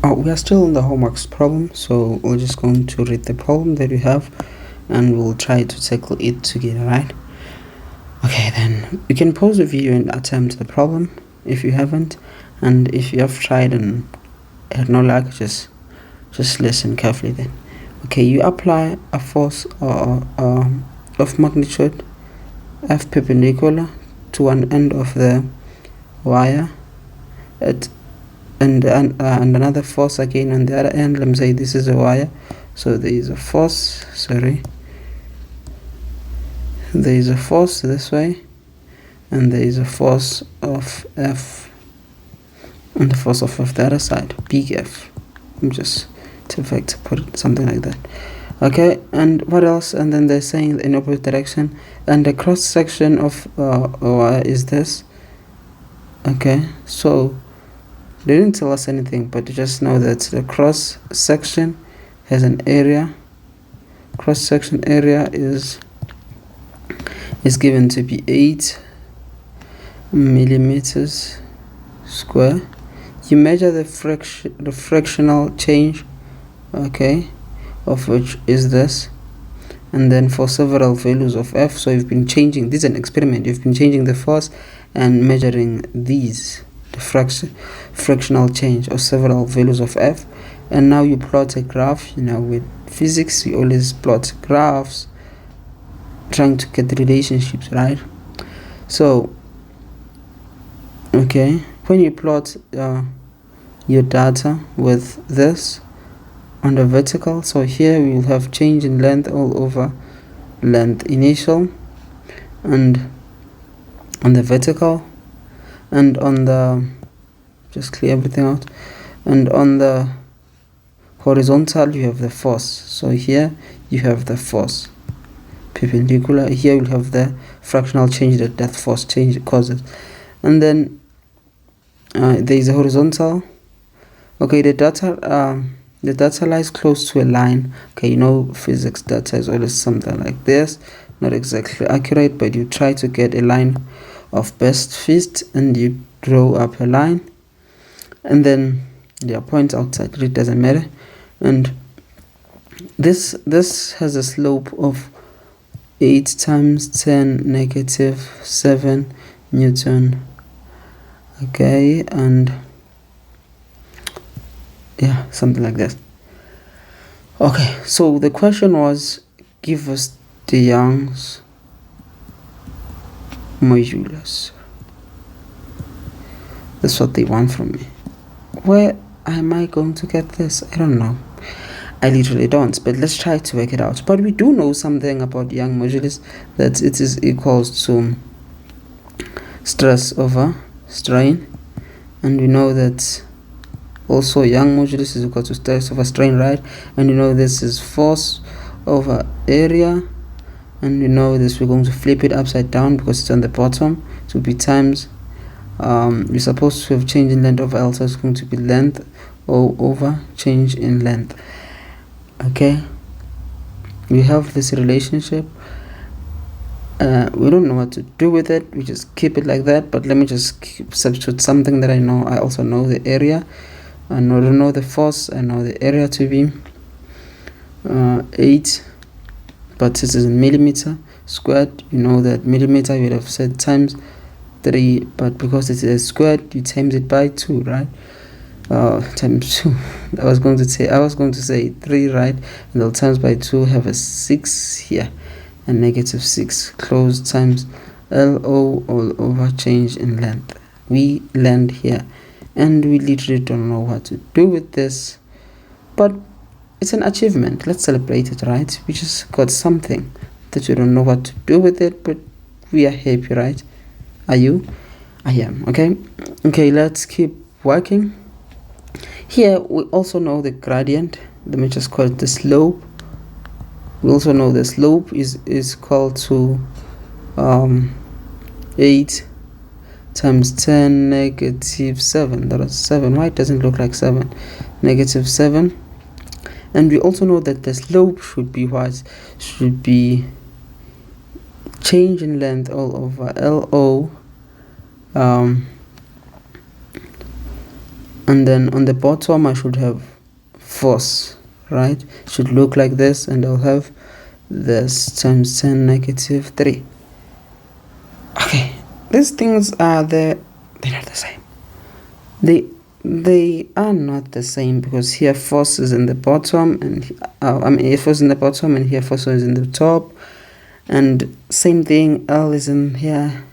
We are still in the homeworks problem, so we're just going to read the problem that we have and we'll try to tackle it together, right? Okay, then you can pause the video and attempt the problem if you haven't, and if you have tried and had no luck, just listen carefully then. Okay, you apply a force of magnitude F perpendicular to one end of the wire and another force again on the other end. Let me say this is a wire, so there is a force, there is a force this way, and there is a force of F, and the force of F the other side, big F. I'm just to put it something like that. Okay, and what else? And then they're saying in opposite direction, and the cross section of a wire is this. Okay, so they didn't tell us anything, but you just know that the cross section has an area. Cross section area is given to be 8 millimeters square. You measure the fractional change, okay, of which is this, and then for several values of F. So you've been changing, this is an experiment, you've been changing the force and measuring these, the fractional change of several values of F, and now you plot a graph. You know, with physics we always plot graphs trying to get the relationships, right? So okay, when you plot your data with this on the vertical, so here we will have change in length all over length initial, and on the vertical, and on the, just clear everything out, and on the horizontal you have the force. So here you have the force perpendicular, here we'll have the fractional change that force change causes, and then there is a horizontal. Okay, the data lies close to a line. Okay, you know physics data is always something like this, not exactly accurate, but you try to get a line of best fit and you draw up a line, and then there are points outside, it doesn't matter, and this has a slope of 8 times 10 negative 7 Newton. Okay, and yeah, something like that. Okay, so the question was, give us the Young's modulus. That's what they want from me. Where am I going to get this? I don't know. I literally don't, but let's try to work it out. But we do know something about Young modulus, that it is equals to stress over strain, and we know that also Young modulus is equal to stress over strain, right? And you know this is force over area, and you know this, we're going to flip it upside down because it's on the bottom, to be times we're supposed to have change in length over L, so it's going to be length over change in length. Okay, we have this relationship. We don't know what to do with it, we just keep it like that, but let me just substitute something that I know. I also know the area, I don't know the force, I know the area to be 8, but this is in millimeter squared. You know that millimeter you would have said times 3, but because it is squared you times it by 2, right? Times 2. I was going to say 3, right? And they'll times by 2, have a 6 here, and negative 6 closed times LO all over change in length. We land here, and we literally don't know what to do with this, but it's an achievement. Let's celebrate it, right? We just got something that we don't know what to do with it, but we are happy, right? Are you? I am. Okay, let's keep working. Here we also know the gradient. Let me just call it the slope. We also know the slope is equal to 8 times 10 negative 7. That is 7. Why it doesn't look like 7? Negative 7. And we also know that the slope should be what? Should be change in length all over LO and then on the bottom I should have force, right? It should look like this, and I'll have this times 10 negative 3. Okay, these things are they're not the same. They are not the same, because here force is in the bottom, and here force is in the bottom, and here force is in the top, and same thing, L is in here.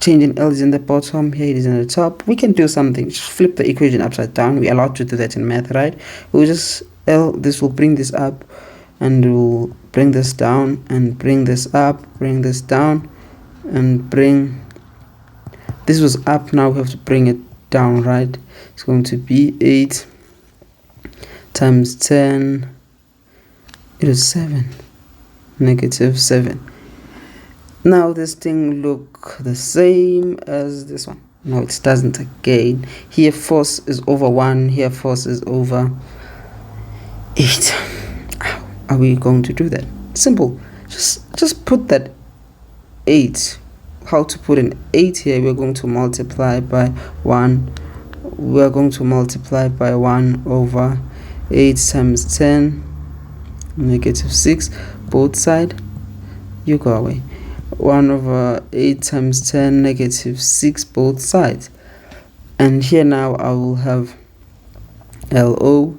Changing L is in the bottom, here it is in the top. We can do something, just flip the equation upside down. We're allowed to do that in math, right? We'll just this will bring this up, and we'll bring this down, and bring this up, bring this down, and bring this was up, now we have to bring it down, right? It's going to be 8 times 10, it is 7, negative 7. Now this thing look the same as this one. No, it doesn't again. Here force is over 1, here force is over 8. How are we going to do that? Simple. Just put that 8. How to put an 8 here? We're going to multiply by 1. We're going to multiply by 1 over 8 times 10, negative 6. Both side, you go away. 1 over 8 times 10, negative 6, both sides. And here now I will have LO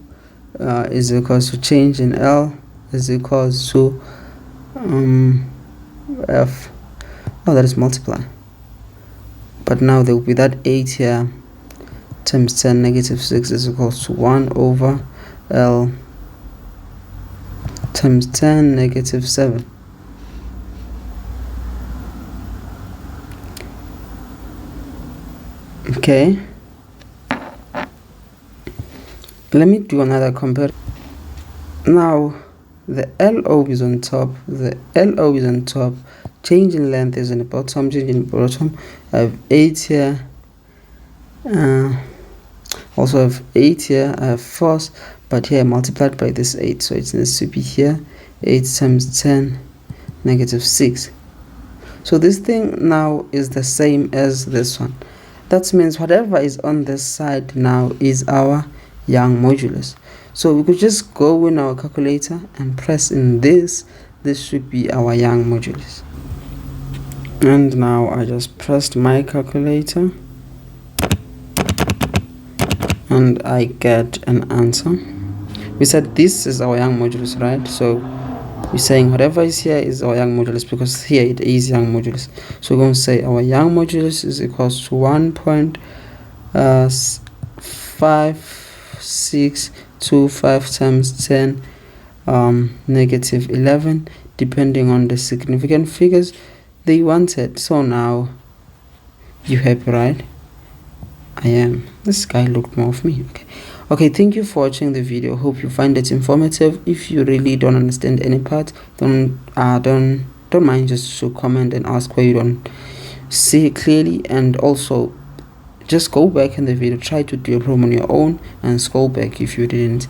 is equals to, change in L is equals to F. Oh, that is multiply. But now there will be that 8 here times 10, negative 6 is equals to 1 over L times 10, negative 7. Okay, let me do another comparison. Now the LO is on top, the LO is on top, change in length is in the bottom, change in the bottom. I have 8 here, also have 8 here, I have force, but here multiplied by this 8, so it needs to be here 8 times 10, negative 6. So this thing now is the same as this one. That means whatever is on this side now is our Young modulus. So we could just go in our calculator and press in this. This should be our Young modulus. And now I just pressed my calculator and I get an answer. We said this is our Young modulus, right? So we're saying whatever is here is our Young modulus, because here it is Young modulus. So we're going to say our Young modulus is equals to 1.5625 times 10 negative 11, depending on the significant figures they wanted. So now you happy, right? I am. This guy looked more of me. Okay, thank you for watching the video. Hope you find it informative. If you really don't understand any part, don't mind just to comment and ask where you don't see it clearly. And also just go back in the video, try to do a problem on your own and scroll back if you didn't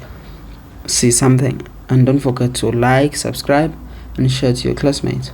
see something. And don't forget to like, subscribe and share to your classmates.